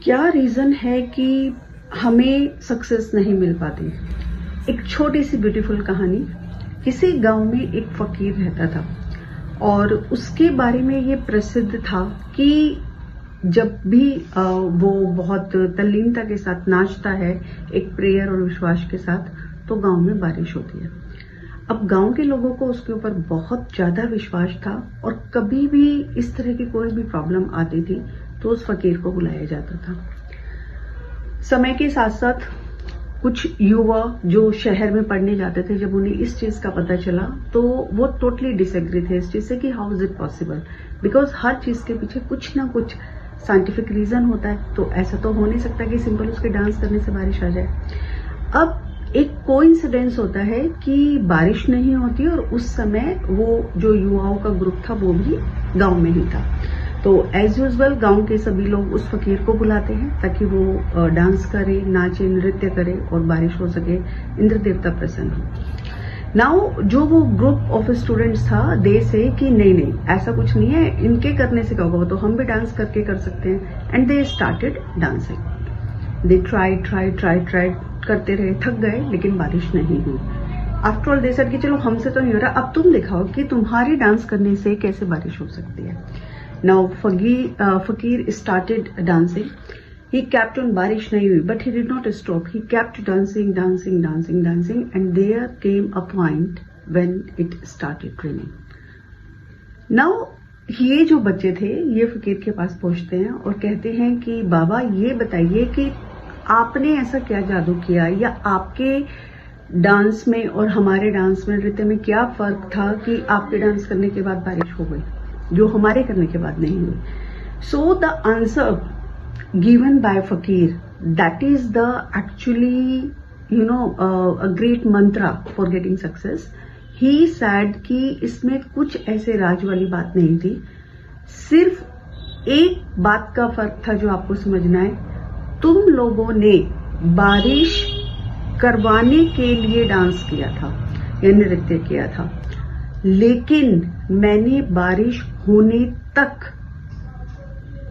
क्या रीजन है कि हमें सक्सेस नहीं मिल पाती? एक छोटी सी ब्यूटीफुल कहानी। किसी गांव में एक फकीर रहता था और उसके बारे में ये प्रसिद्ध था कि जब भी वो बहुत तल्लीनता के साथ नाचता है, एक प्रेयर और विश्वास के साथ, तो गांव में बारिश होती है। अब गांव के लोगों को उसके ऊपर बहुत ज्यादा विश्वास था और कभी भी इस तरह की कोई भी प्रॉब्लम आती थी तो उस फकीर को बुलाया जाता था। समय के साथ साथ कुछ युवा जो शहर में पढ़ने जाते थे, जब उन्हें इस चीज का पता चला तो वो टोटली डिसएग्री थे इस चीज से कि how is it possible, because हर चीज के पीछे कुछ ना कुछ साइंटिफिक रीजन होता है। तो ऐसा तो हो नहीं सकता कि सिंपल उसके डांस करने से बारिश आ जाए। अब एक कोइंसिडेंस होता है कि बारिश नहीं होती और उस समय वो जो युवाओं का ग्रुप था वो भी गांव में ही था। तो एज यूजुअल गांव के सभी लोग उस फकीर को बुलाते हैं ताकि वो डांस करे, नाचे, नृत्य करे और बारिश हो सके, इंद्र देवता प्रसन्न हो। नाउ जो वो ग्रुप ऑफ स्टूडेंट्स था, दे से कि नहीं ऐसा कुछ नहीं है, इनके करने से क्या होगा, तो हम भी डांस करके कर सकते हैं। And they started dancing. They try करते रहे, थक गए, लेकिन बारिश नहीं हुई। आफ्टर ऑल दे सेड कि चलो हमसे तो नहीं हो रहा, अब तुम दिखाओ कि तुम्हारी डांस करने से कैसे बारिश हो सकती है। नाउ फकीर started dancing. He kept on, बारिश नहीं हुई, but he did not stop. He kept dancing, and there came a point when it started raining. Now ये जो बच्चे थे ये फकीर के पास पहुंचते हैं और कहते हैं कि बाबा ये बताइए कि आपने ऐसा क्या जादू किया, या आपके डांस में और हमारे डांस में, नृत्य में क्या फर्क था कि आपके डांस करने के बाद बारिश हो गई जो हमारे करने के बाद नहीं हुई। So the answer given by fakir, that is the actually a great mantra for getting success. He said कि इसमें कुछ ऐसे राज वाली बात नहीं थी, सिर्फ एक बात का फर्क था जो आपको समझना है। तुम लोगों ने बारिश करवाने के लिए डांस किया था या नृत्य किया था, लेकिन मैंने बारिश होने तक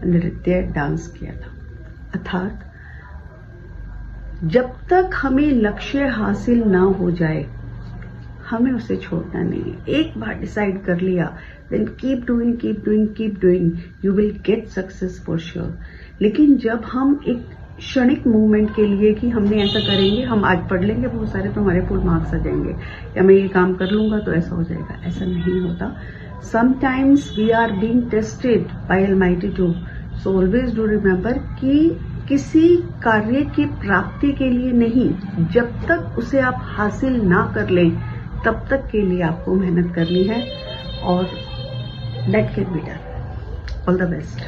नृत्य डांस किया था। अर्थात जब तक हमें लक्ष्य हासिल ना हो जाए हमें उसे छोड़ना नहीं है। एक बार डिसाइड कर लिया, then keep doing, you will get success for sure. लेकिन जब हम एक क्षणिक मूवमेंट के लिए कि हमने ऐसा करेंगे, हम आज पढ़ लेंगे बहुत सारे तो हमारे फुल मार्क्स आ जाएंगे, या मैं ये काम कर लूंगा तो ऐसा हो जाएगा, ऐसा नहीं होता। Sometimes we are being tested by almighty too. So always do remember कि किसी कार्य की प्राप्ति के लिए नहीं, जब तक उसे आप हासिल ना कर लें तब तक के लिए आपको मेहनत करनी है, और that can be done. All the best.